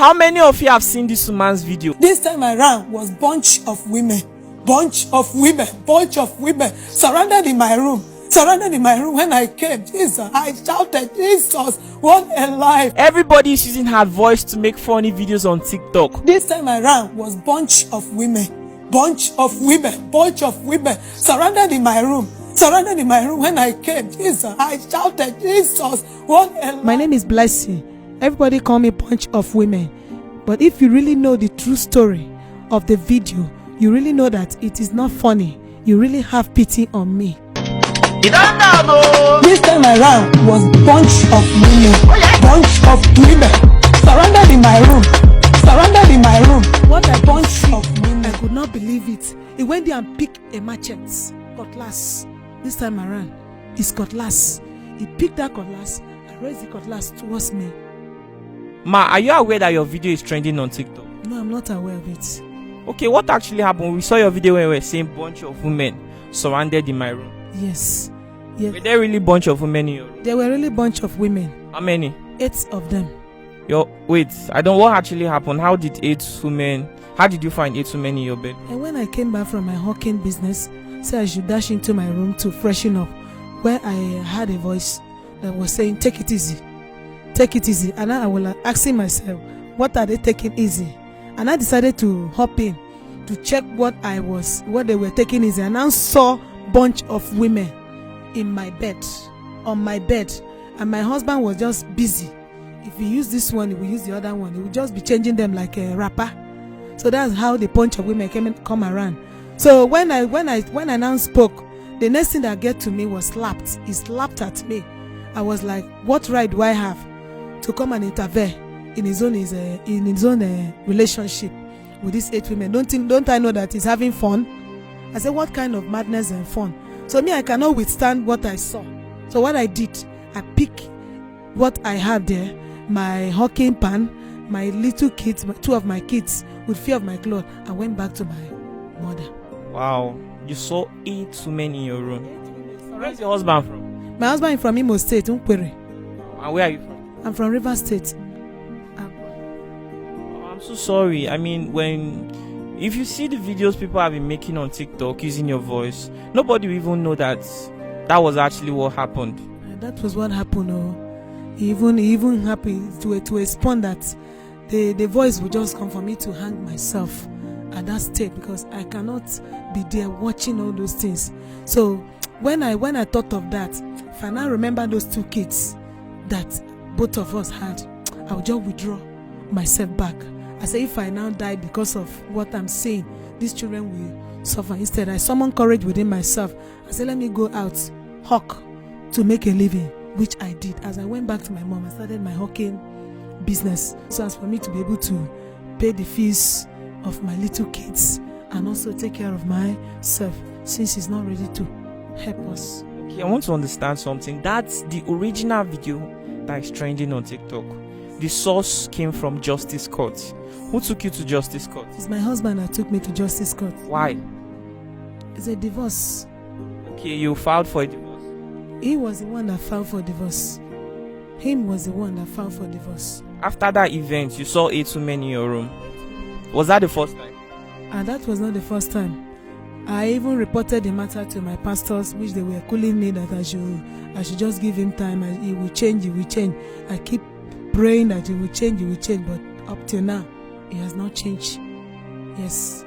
How many of you have seen this woman's video? This time around was bunch of women surrounded in my room. When I came, Jesus, I shouted, Jesus, what a life. Everybody is using her voice to make funny videos on TikTok. This time around was bunch of women surrounded in my room. When I came, Jesus, I shouted, Jesus, what a life. My name is Blessing. Everybody call me bunch of women. But if you really know the true story of the video, you really know that it is not funny. You really have pity on me. This time around was bunch of women surrounded in my room. What a bunch of women. I could not believe it. He went there and picked a machete, cutlass. This time around, it's cutlass. He picked that cutlass and raised the cutlass towards me. Ma, are you aware that your video is trending on TikTok? No, I'm not aware of it. Okay, what actually happened? We saw your video when we were saying bunch of women surrounded in my room. Yes. Were there really bunch of women in your room? There were really bunch of women. How many? 8 of them. What actually happened? How did you find 8 women in your bed? And when I came back from my hawking business, said I should dash into my room to freshen up, where I heard a voice that was saying, take it easy. And I was asking myself, what are they taking easy? And I decided to hop in to check what they were taking easy. And I saw bunch of women on my bed. And my husband was just busy. If he used this one, he will use the other one. He will just be changing them like a rapper. So that's how the bunch of women come around. So when I now spoke, the next thing that get to me was slapped. He slapped at me. I was like, what right do I have to come and intervene in his own relationship with these 8 women? Don't I know that he's having fun? I said, what kind of madness and fun? So me, I cannot withstand what I saw. So what I did, I picked what I had there, my hawking pan, my little kids, 2 of my kids, with fear of my clothes, I went back to my mother. Wow, you saw 8 women in your room. Where's your husband from? My husband is from Imo State, Nkwere. And where are you from? I'm from River State. I'm so sorry. I mean, if you see the videos people have been making on TikTok using your voice, nobody will even know that was actually what happened. That was what happened. He even happy to respond that the voice would just come for me to hang myself at that state, because I cannot be there watching all those things. So when I thought of that, if I now remember those 2 kids that both of us had, I would just withdraw myself back. I say, if I now die because of what I'm saying, these children will suffer. Instead, I summoned courage within myself. I said, let me go out, hawk, to make a living, which I did. As I went back to my mom, I started my hawking business, so as for me to be able to pay the fees of my little kids and also take care of myself, since he's not ready to help us. Okay, I want to understand something. That's the original video that is trending on TikTok. The source came from Justice Court. Who took you to Justice Court? It's my husband that took me to Justice Court. Why? It's a divorce. Okay, you filed for a divorce. He was the one that filed for divorce. After that event, you saw 8 women in your room. Was that the first time? And that was not the first time. I even reported the matter to my pastors, which they were calling me that I should just give him time. He will change. I keep praying that he will change, but up till now, he has not changed. Yes.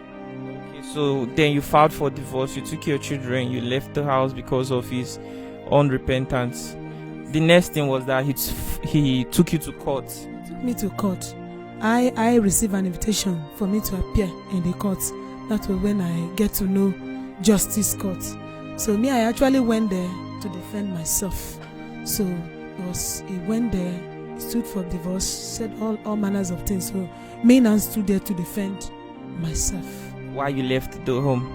Okay, so then you filed for divorce, you took your children, you left the house because of his unrepentance. The next thing was that he took you to court. He took me to court. I received an invitation for me to appear in the court. That was when I get to know Justice Court. So me, I actually went there to defend myself. So he went there, stood for divorce, said all manners of things. So me now stood there to defend myself. Why you left the home?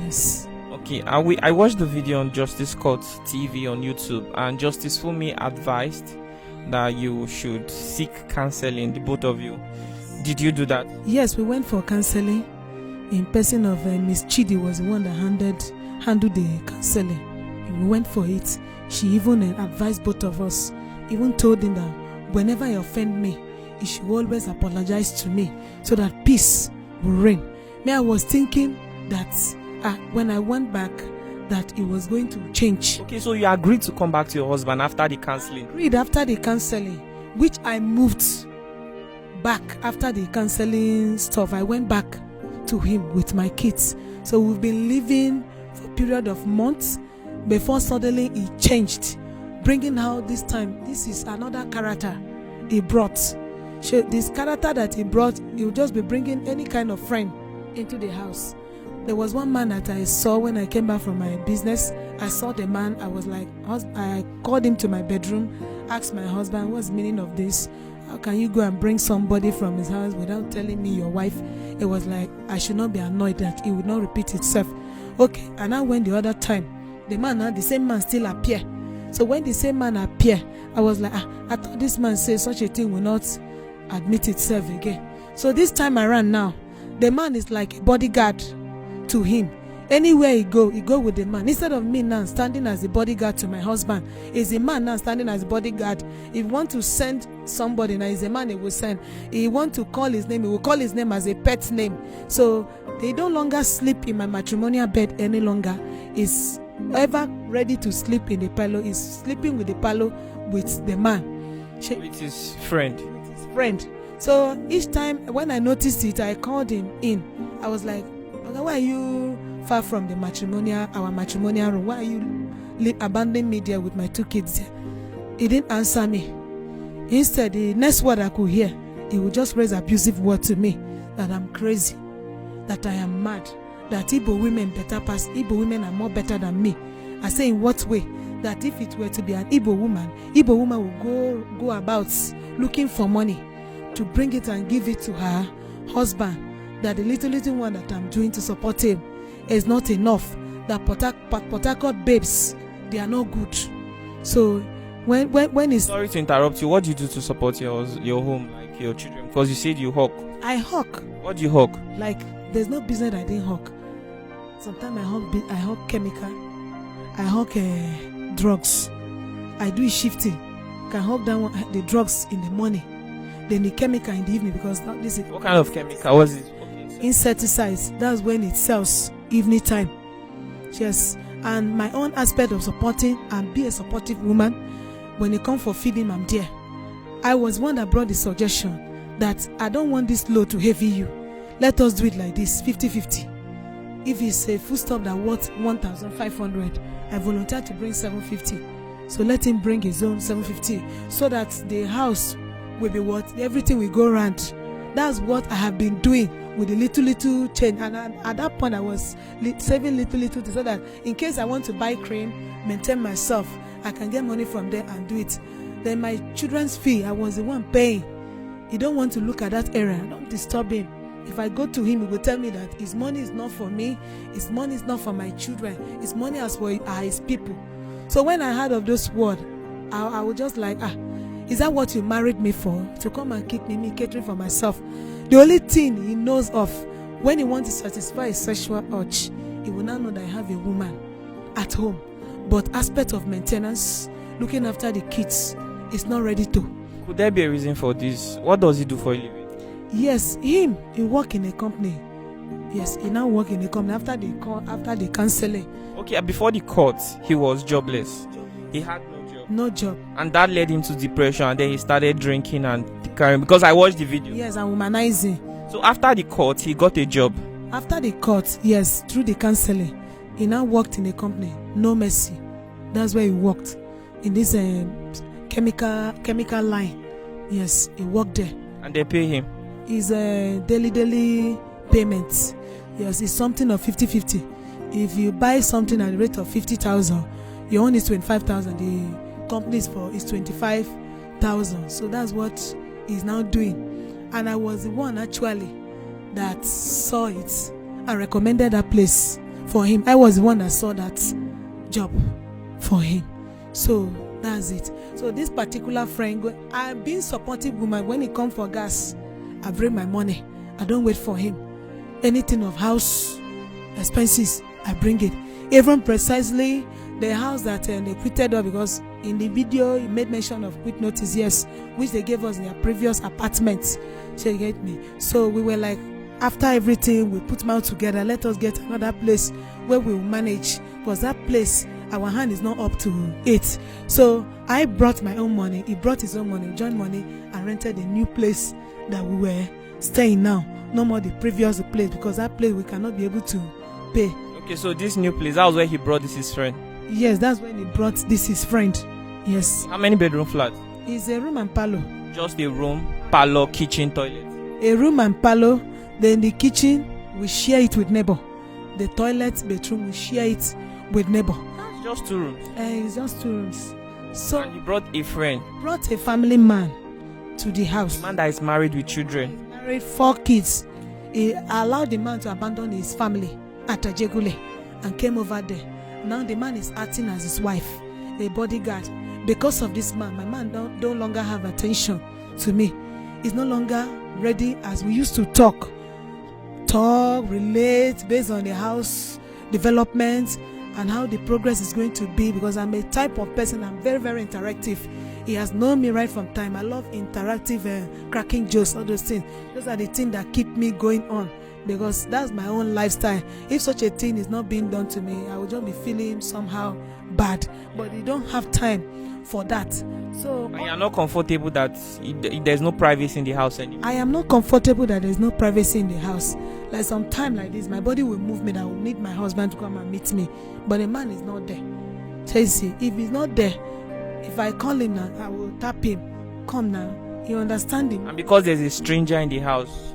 Yes. Okay, I watched the video on Justice Court TV on YouTube, and Justice Fumi advised that you should seek counseling, the both of you. Did you do that? Yes, we went for counseling. In person of Miss Chidi was the one that handled the counseling. We went for it. She even advised both of us, even told him that whenever he offend me, he should always apologize to me so that peace will reign. Me, I was thinking that when I went back, that it was going to change. Okay, so you agreed to come back to your husband after the counseling? Agreed after the counseling, which I moved back after the counseling stuff. I went back to him with my kids. So we've been living for a period of months before suddenly he changed, bringing out this time. This is another character he brought. So this character that he brought, he will just be bringing any kind of friend into the house. There was one man that I saw when I came back from my business. I saw the man. I was like, I called him to my bedroom, asked my husband, what's the meaning of this? How can you go and bring somebody from his house without telling me your wife? It was like, I should not be annoyed that it would not repeat itself. Okay, and now when the other time, the same man still appear. So when the same man appear, I was like, I thought this man said such a thing will not admit itself again. So this time around now, the man is like a bodyguard to him. Anywhere he go with the man. Instead of me now standing as a bodyguard to my husband, is a man now standing as a bodyguard. If he want to send somebody, now is a man he will send. If he want to call his name, he will call his name as a pet name. So they no longer sleep in my matrimonial bed any longer. Is ever ready to sleep in the pillow. Is sleeping with the pillow with the man. With his friend. So each time when I noticed it, I called him in. I was like, okay, why are you far from our matrimonial room? Why are you abandoning me there with my 2 kids there? He didn't answer me. Instead, the next word I could hear, he would just raise abusive word to me, that I'm crazy, that I am mad, that Igbo women better pass, Igbo women are more better than me. I say, in what way? That if it were to be an Igbo woman will go about looking for money to bring it and give it to her husband. That the little one that I'm doing to support him is not enough. That Port Harcourt babes, they are not good. So when it's... Sorry to interrupt you. What do you do to support your home, like your children? Because you said you hawk. I hawk. What do you hawk? Like, there's no business I didn't hawk. Sometimes I hawk chemical. I hawk drugs. I do shifting. Can hawk down the drugs in the morning, then the chemical in the evening, because now this is... What kind of chemical was it? Insecticides. That's when it sells evening time. Yes. And my own aspect of supporting and be a supportive woman, when it comes for feeding, I'm there. I was one that brought the suggestion that I don't want this load to heavy you. Let us do it like this, 50-50. If it's a foodstuff that worth 1,500, I volunteer to bring 750. So let him bring his own 750, so that the house will be what everything will go around. That's what I have been doing with the little change. And at that point, I was saving little so that in case I want to buy cream, maintain myself, I can get money from there and do it. Then my children's fee, I was the one paying. He don't want to look at that area. Don't disturb him. If I go to him, he will tell me that his money is not for me, his money is not for my children, his money is for his people. So when I heard of those words, I was just like, is that what you married me for? To come and keep me catering for myself? The only thing he knows of, when he wants to satisfy his sexual urge, he will now know that I have a woman at home. But aspect of maintenance, looking after the kids, is not ready to. Could there be a reason for this? What does he do for a living? Yes, he work in a company. Yes, he now work in a company after the counseling. Okay, before the court, he was jobless. He had no job. And that led him to depression, and then he started drinking and carrying, because I watched the video. Yes, and womanizing. So after the court, he got a job. After the court, yes, through the counseling, he now worked in a company, No Mercy. That's where he worked, in this chemical line. Yes, he worked there. And they pay him? It's a daily payment. Yes, it's something of 50-50. If you buy something at the rate of 50,000, your own is 25,000. The company's is 25,000. So that's what he's now doing. And I was the one actually that saw it and recommended that place for him. I was the one that saw that job for him. So that's it. So this particular friend, I've been supportive woman. When it comes for gas, I bring my money. I don't wait for him. Anything of house expenses, I bring it. Even precisely the house that they quitted up, because In the video, he made mention of quick notice, yes, which they gave us in their previous apartments. She get me. So we were like, after everything, we put mouth together. Let us get another place where we will manage, because that place, our hand is not up to it. So I brought my own money. He brought his own money, joint money, and rented a new place that we were staying now. No more the previous place, because that place we cannot be able to pay. Okay, so this new place, that was where he brought this his friend. Yes, that's when he brought this his friend. Yes. How many bedroom flats? It's a room and parlor. Just a room, parlor, kitchen, toilet. A room and parlor. Then the kitchen, we share it with neighbor. The toilet, bedroom, we share it with neighbor. That's just 2 rooms. It's just 2 rooms. So And he brought a friend, brought a family man to the house. a man that is married with children. Married 4 kids. He allowed the man to abandon his family at Ajegule and came over there. Now the man is acting as his wife, a bodyguard. Because of this man, my man no longer have attention to me. He's no longer ready as we used to talk, relate based on the house development and how the progress is going to be, because I'm a type of person, I'm very, very interactive. He has known me right from time. I love interactive, cracking jokes, all those things. Those are the things that keep me going on, because that's my own lifestyle. If such a thing is not being done to me, I will just be feeling somehow bad. But you don't have time for that. So And you're not comfortable that there's no privacy in the house anymore. I am not comfortable that there's no privacy in the house. Like some time like this, my body will move me that I will need my husband to come and meet me. But the man is not there. So you see, if he's not there, if I call him now, I will tap him. Come now. You understand him? And because there's a stranger in the house,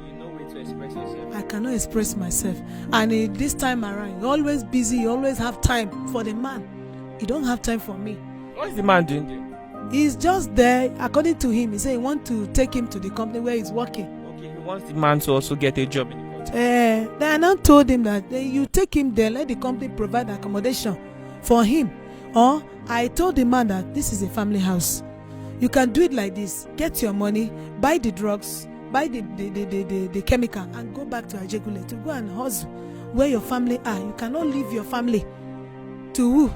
you know where to express yourself. I cannot express myself. And this time around, you're always busy. You always have time for the man. You don't have time for me. What is the man doing there? He's just there. According to him, he said he wants to take him to the company where he's working. Okay, he wants the man to also get a job in the company. Then I now told him that you take him there, let the company provide accommodation for him. Or I told the man that this is a family house. You can do it like this. Get your money, buy the drugs, buy the chemical, and go back to Ajegule to go and hustle where your family are. You cannot leave your family to who?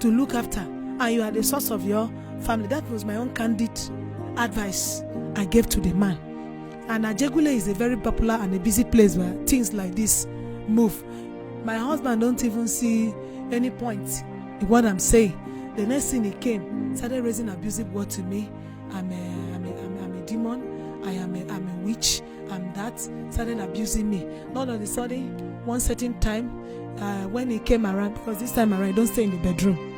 To look after. And you are the source of your family. That was my own candid advice I gave to the man. And Ajegule is a very popular and a busy place where things like this move. My husband don't even see any point in what I'm saying. The next thing he came, started raising abusive words to me. I'm a demon. I'm a witch. I'm that. Started abusing me. Not all of a sudden, one certain time, when he came around, because this time around, he don't stay in the bedroom.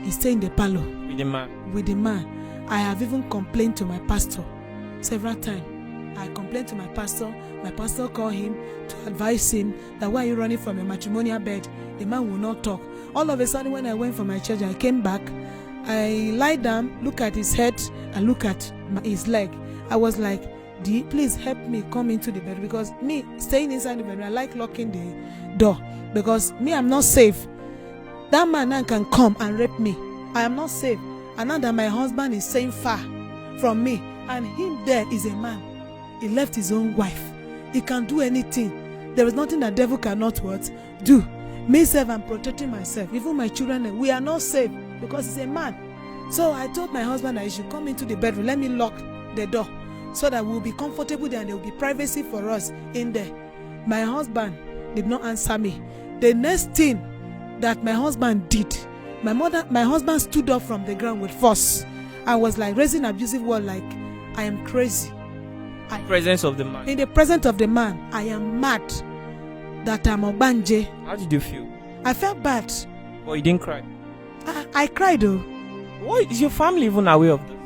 He stay in the parlor. With the man. With the man. I have even complained to my pastor several times. I complained to my pastor. My pastor called him to advise him that why are you running from a matrimonial bed? The man will not talk. All of a sudden, when I went for my church, I came back. I lied down, look at his head, and look at his leg. I was like, please help me come into the bed, because me staying inside the bedroom, I like locking the door, because me, I'm not safe. That man now can come and rape me. I am not safe. And now that my husband is staying far from me, and him there is a man. He left his own wife. He can do anything. There is nothing the devil cannot what? Do. Me self, I'm protecting myself. Even my children, we are not safe because he's a man. So I told my husband that he should come into the bedroom. Let me lock the door so that we'll be comfortable there and there will be privacy for us in there. My husband did not answer me. The next thing that my husband did, my husband stood up from the ground with force and was like raising abusive word like, I am crazy. In the presence of the man. In the presence of the man, I am mad that I'm Obanje. How did you feel? I felt bad. But you didn't cry. I cried though. What is your family even aware of this?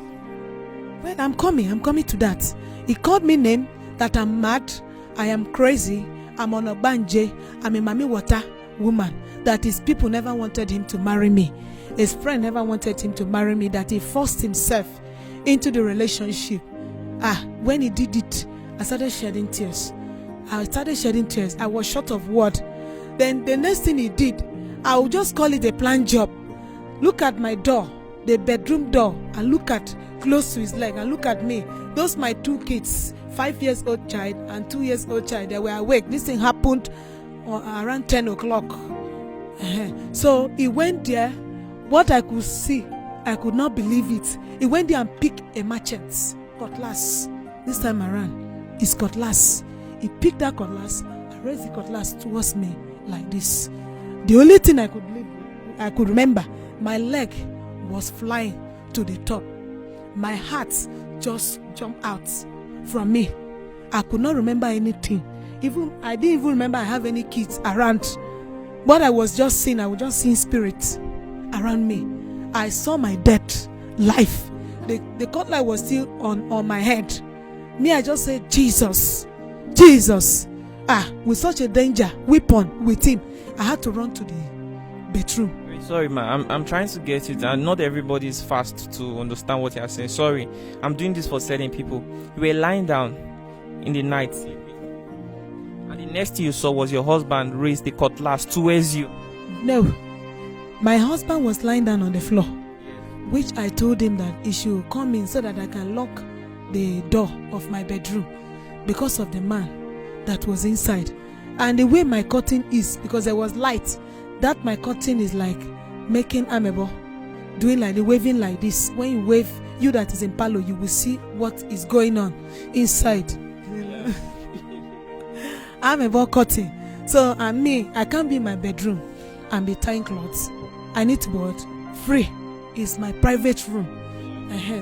Well, I'm coming to that. He called me name that I'm mad, I am crazy, I'm on Obanje, I'm a Mami Water woman, that his people never wanted him to marry me. His friend never wanted him to marry me, that he forced himself into the relationship. When he did it, I started shedding tears. I was short of word. Then the next thing he did, I would just call it a planned job. Look at my door, the bedroom door, and look at close to his leg, and look at me. Those my 2 kids, 5-year-old child and 2-year-old child, they were awake. This thing happened around 10 o'clock. So he went there What I could see, I could not believe it. He went there and picked a machete, cutlass. This time around, it's cutlass. He picked that cutlass and raised the cutlass towards me like this. The only thing I could remember, my leg was flying to the top. My heart just jumped out from me. I could not remember anything. I didn't even remember I have any kids around. What I was just seeing, I was just seeing spirits around me. I saw my death life. The cutlass was still on my head. Me, I just said, Jesus, Jesus. With such a danger weapon with him, I had to run to the bedroom. Sorry, ma. I'm trying to get it, and not everybody is fast to understand what you're saying. Sorry, I'm doing this for certain people. You were lying down in the night sleeping, and the next thing you saw was your husband raise the cutlass towards you. No, my husband was lying down on the floor, which I told him that he should come in so that I can lock the door of my bedroom because of the man that was inside. And the way my curtain is, because there was light, that my curtain is like making amebo, doing like the waving like this. When you wave, you that is in Palo, you will see what is going on inside. Amebo curtain. So I can't be in my bedroom and be tying clothes. I need to be free. It's my private room.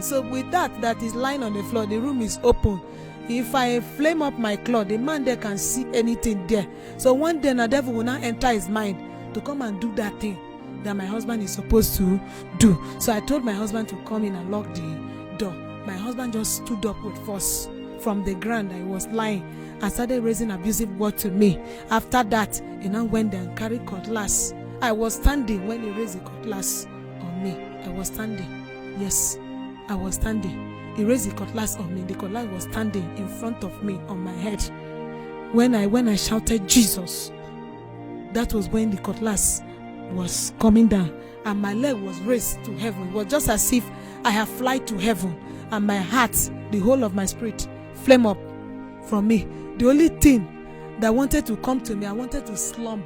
So with that is lying on the floor, the room is open. If I flame up my cloth, the man there can see anything there. So one day the devil will not enter his mind to come and do that thing that my husband is supposed to do. So I told my husband to come in and lock the door. My husband just stood up with force from the ground. I was lying and started raising abusive words to me. After that, he now went there and carried cutlass. I was standing when he raised the cutlass on me. I was standing. Yes, I was standing. He raised the cutlass on me. The cutlass was standing in front of me on my head. When I shouted Jesus, that was when the cutlass was coming down and my leg was raised to heaven. It was just as if I have flied to heaven, and my heart, the whole of my spirit, flame up from me. The only thing that wanted to come to me, I wanted to slump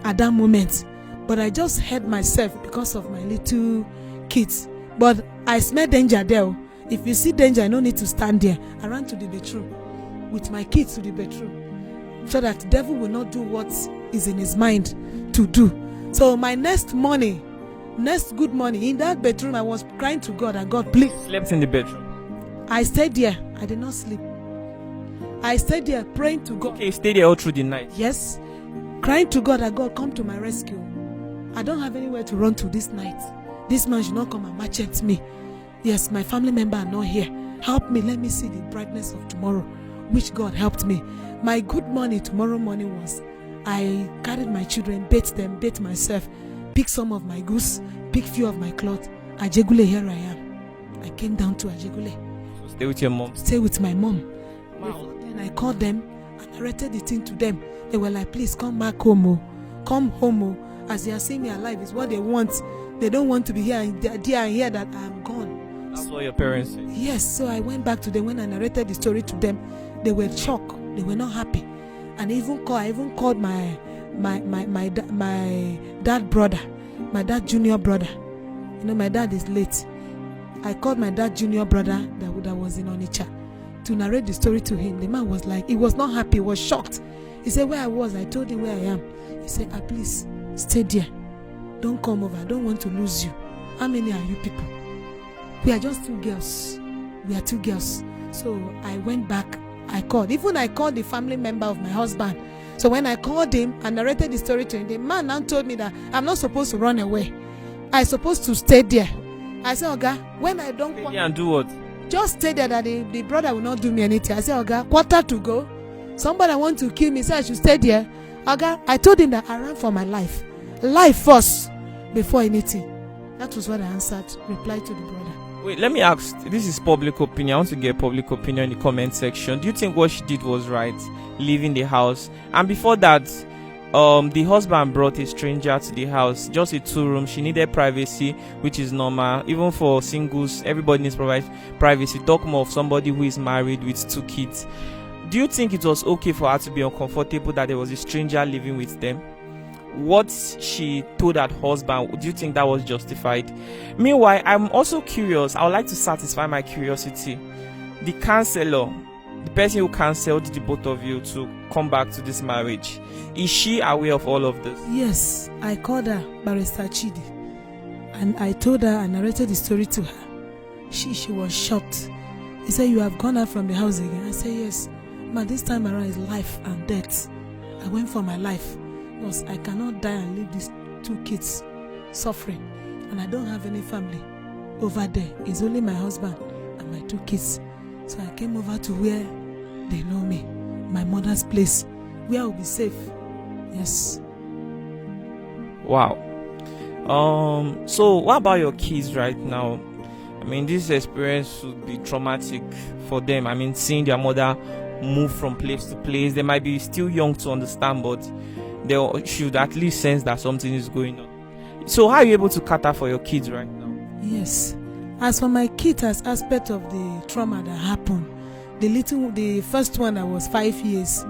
at that moment, but I just held myself because of my little kids. But I smell danger there. If you see danger, I no need to stand there. I ran to the bedroom with my kids to the bedroom so that the devil will not do what is in his mind to do. So my next good morning, in that bedroom, I was crying to God, and God, please. Slept in the bedroom. I stayed there. I did not sleep. I stayed there praying to God. Okay, you stayed there all through the night. Yes. Crying to God that God come to my rescue. I don't have anywhere to run to this night. This man should not come and machete me. Yes, my family member are not here. Help me. Let me see the brightness of tomorrow, which God helped me. My good morning tomorrow morning was I carried my children, bathed myself, picked some of my goose, picked few of my clothes. Ajegule, here I am. I came down to Ajegule. So stay with your mom. Stay with my mom. Wow. Then I called them and narrated the thing to them. They were like, please come back home. Come home. As they are seeing me alive, is what they want. They don't want to be here and they are here that I am gone. That's what your parents said. Yes, so I went back to them. When I narrated the story to them, they were shocked. They were not happy. And I even called my dad brother, my dad junior brother. You know, my dad is late. I called my dad junior brother that was in Onitsha to narrate the story to him. The man was like, he was not happy, he was shocked. He said, where I was, I told him where I am. He said, please stay there. Don't come over. I don't want to lose you. How many are you people? We are just 2 girls. We are 2 girls. So I went back. I called the family member of my husband. So when I called him and narrated the story to him, the man now told me that I'm not supposed to run away. I'm supposed to stay there. I said, Oga, when I don't Stay there and do what? just stay there, that the brother will not do me anything. I said, Oga, quarter to go. Somebody want to kill me, said I should stay there. Oga, I told him that I ran for my life. Life first before anything. That was what I answered, replied to the brother. Wait, let me ask. This is public opinion. I want to get public opinion in the comment section. Do you think what she did was right, leaving the house? And before that, the husband brought a stranger to the house, just a 2-room. She needed privacy, which is normal. Even for singles, everybody needs privacy. Talk more of somebody who is married with 2 kids. Do you think it was okay for her to be uncomfortable that there was a stranger living with them? what she told her husband, do you think that was justified? Meanwhile, I'm also curious. I would like to satisfy my curiosity. The counselor, the person who counseled the both of you to come back to this marriage, is she aware of all of this? Yes, I called her Barrister Chidi, and I told her and narrated the story to her. She was shocked. He said, "You have gone out from the house again?" I said, "Yes, but this time around is life and death. I went for my life because I cannot die and leave these 2 kids suffering, and I don't have any family over there. It's only my husband and my 2 kids. So I came over to where they know me, my mother's place, where I'll be safe." Yes. Wow. So what about your kids right now? I mean, this experience would be traumatic for them. I mean, seeing their mother move from place to place. They might be still young to understand, but they should at least sense that something is going on. So how are you able to cater for your kids right now? Yes. As for my kids, as aspect of the trauma that happened, the first one that was 5 years,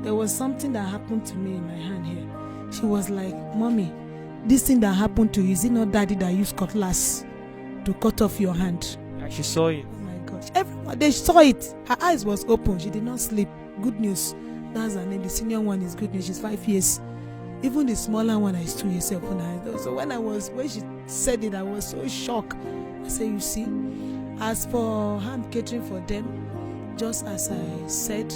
there was something that happened to me in my hand here. She was like, "Mommy, this thing that happened to you, is it not daddy that used cutlass to cut off your hand?" And she saw it. Oh my gosh. Everyone, they saw it. Her eyes was open. She did not sleep. Good news. That's her name. The senior one is good news. She's 5 years. Even the smaller one is 2 years old. So when she said it, I was so shocked. I said, "You see, as for how I'm catering for them, just as I said,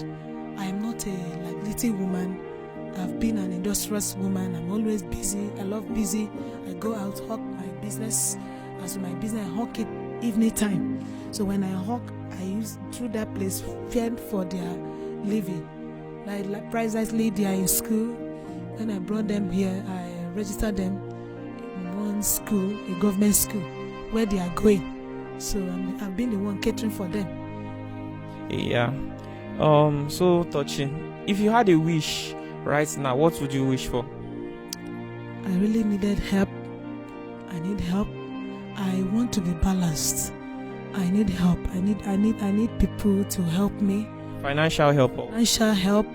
I am not a liability woman. I've been an industrious woman. I'm always busy. I love busy. I go out, hawk my business. As for my business, I hawk it evening time. So when I hawk, I use through that place fend for their living. Like precisely, they are in school. When I brought them here, I registered them in one school, a government school, where they are going. So I've been the one catering for them." Yeah. So touching. If you had a wish right now, what would you wish for? I really needed help. I need help. I want to be balanced. I need help. I need people to help me. Financial help. Financial help,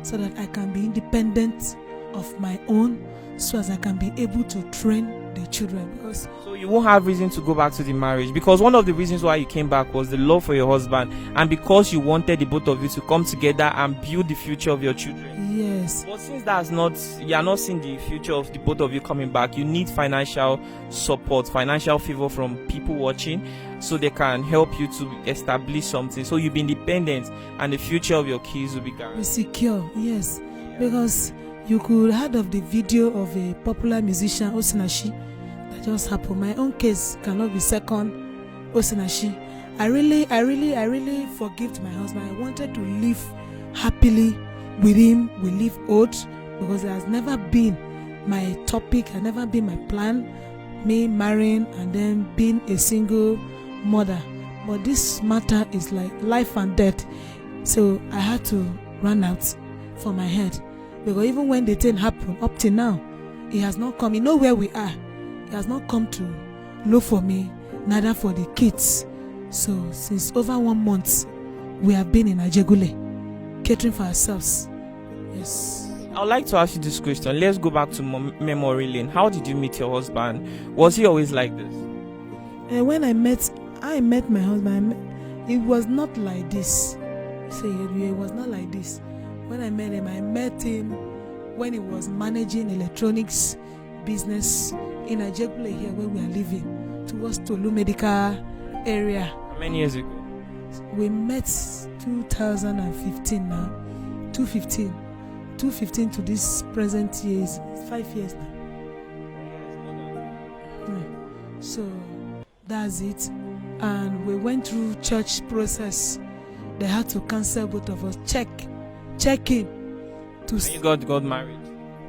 so that I can be independent of my own, so as I can be able to train the children. Because so you won't have reason to go back to the marriage, because one of the reasons why you came back was the love for your husband, and because you wanted the both of you to come together and build the future of your children. Yes. But since you are not seeing the future of the both of you coming back, you need financial support, financial favor from people watching, so they can help you to establish something, so you'll be independent and the future of your kids will be guaranteed. Secure. Yes. Because you could heard of the video of a popular musician, Osinachi, that just happened. My own case cannot be second Osinachi. I really forgave my husband. I wanted to live happily with him. We live old, because it has never been my topic, has never been my plan, me marrying and then being a single mother. But this matter is like life and death. So I had to run out for my head. Because even when the thing happened, up till now, he has not come. You know where we are. He has not come to look for me, neither for the kids. So since over 1 month, we have been in Ajegule, catering for ourselves. Yes. I would like to ask you this question. Let's go back to memory lane. How did you meet your husband? Was he always like this? When I met my husband, it was not like this. See, it was not like this. When I met him when he was managing electronics business in Ajegule here where we are living, towards Tolu Medical area. How many years ago? We met 2015 now. 2015 to this present year is 5 years now. So that's it. And we went through church process. They had to cancel both of us. Check in to And you got married.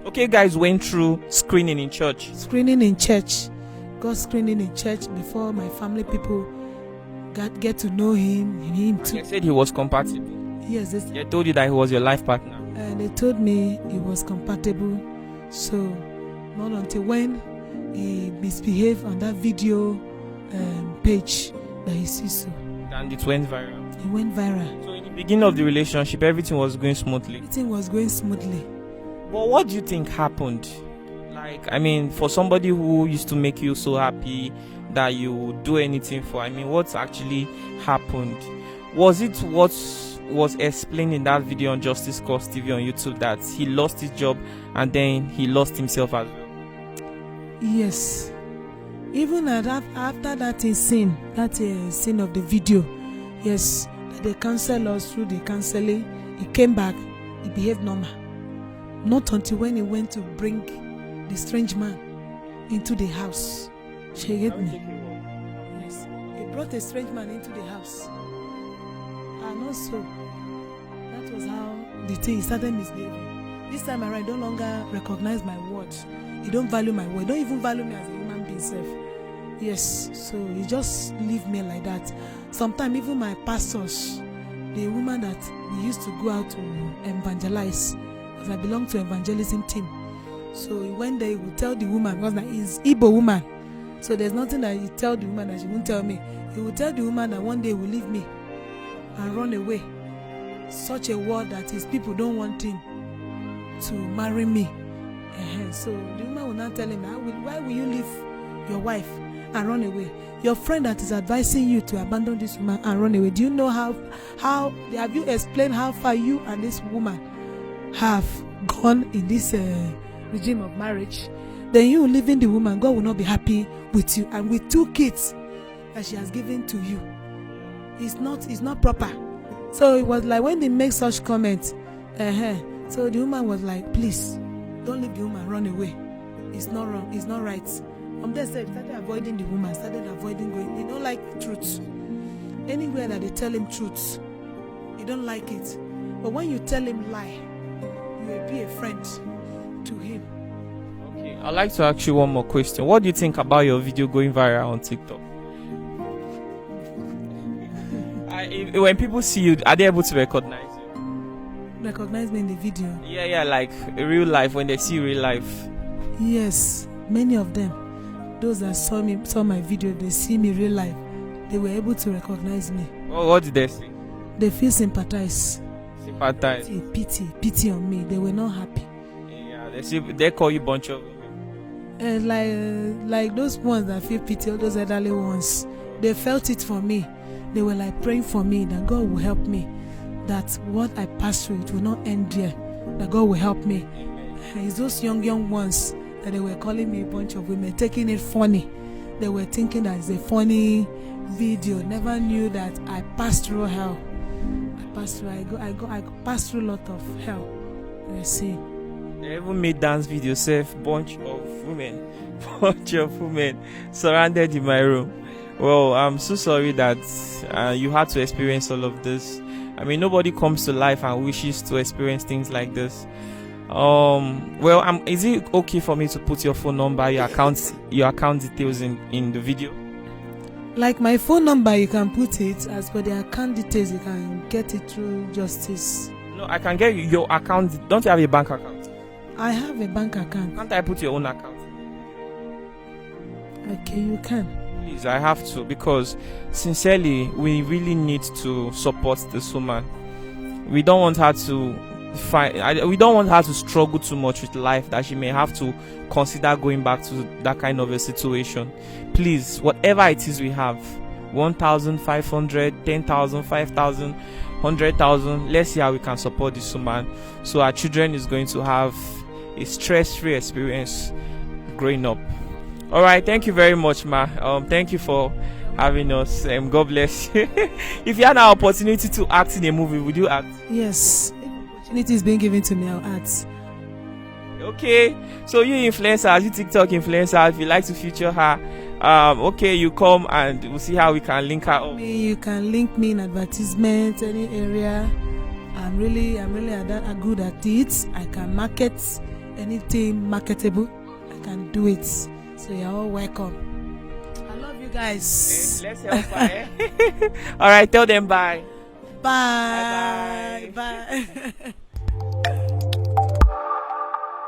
Okay, guys went through screening in church. Got screening in church before my family people get to know him too. They said he was compatible. Yes, They told you that he was your life partner. and they told me he was compatible. So not until when he misbehaved on that video page that he sees so. And it went viral. It went viral. So in the beginning of the relationship, everything was going smoothly. Everything was going smoothly. But what do you think happened Like, I mean, for somebody who used to make you so happy that you would do anything for, I mean, what's actually happened? Was it what was explained in that video on Justice Cause TV on YouTube, that he lost his job and then he lost himself as well? Yes. Even after that scene of the video, yes, that they cancelled us through the counseling, he came back, he behaved normal. Not until when he went to bring the strange man into the house. She hit me. Yes. He brought a strange man into the house. And also, that was how the thing started misbehaving. This time around, I no longer recognize my word. He don't value my word. He don't even value me as a human being self. Yes, so he just leave me like that. Sometimes even my pastors, the woman that we used to go out to evangelize, because I belong to evangelism team. So he went there, he would tell the woman, because he's Igbo woman. So there's nothing that he tell the woman that she won't tell me. He will tell the woman that one day he will leave me and run away. Such a word that his people don't want him to marry me. So the woman will not tell him, why will you leave your wife and run away? Your friend that is advising you to abandon this woman and run away, do you know how have you explained how far you and this woman have gone in this regime of marriage? Then you leaving the woman, God will not be happy with you, and with 2 kids that she has given to you. It's not proper. So it was like when they make such comments, so the woman was like, please don't leave the woman, run away. It's not wrong, it's not right. From there, started avoiding the woman, started avoiding going. He don't like truth. Anywhere that they tell him truth, he don't like it. But when you tell him lie, you will be a friend to him. Okay, I'd like to ask you one more question. What do you think about your video going viral on TikTok? When people see you, are they able to recognize you? Recognize me in the video? Yeah, like real life, when they see real life. Yes, many of them. Those that saw my video, they see me real life, they were able to recognize me. Well, what did they say? They feel sympathize. Sympathize. Pity on me. They were not happy. Yeah, they call you bunch of women. Like those ones that feel pity, all those elderly ones, they felt it for me. They were like praying for me that God will help me, that what I passed through, it will not end there, that God will help me. It's those young ones that they were calling me a bunch of women, taking it funny. They were thinking that it's a funny video. Never knew that I passed through hell. I passed through a lot of hell. You see. They even made dance video, safe bunch of women surrounded in my room. Well, I'm so sorry that you had to experience all of this. I mean, nobody comes to life and wishes to experience things like this. Well, is it okay for me to put your phone number, your account details in the video? Like my phone number, you can put it. As for the account details, you can get it through Justice. No, I can get your account. Don't you have a bank account? I have a bank account. Can't I put your own account? Okay, you can. Please, I have to, because sincerely, we really need to support this woman. We don't want her to we don't want her to struggle too much with life, that she may have to consider going back to that kind of a situation. Please, whatever it is we have, 1,500, 10,000, 5,000, 100,000, let's see how we can support this woman, so our children is going to have a stress-free experience growing up. All right, thank you very much, ma. Thank you for having us. God bless you. If you had an opportunity to act in a movie, would you act? Yes, opportunity is being given to me, I'll act. Okay, so you influencers, you TikTok influencer, if you like to feature her, okay, you come and we'll see how we can link her up. You can link me in advertisement, any area. I'm really good at it. I can market anything marketable. I can do it. So you're all welcome. I love you guys. Let's help her. All right, tell them bye. Bye. Bye.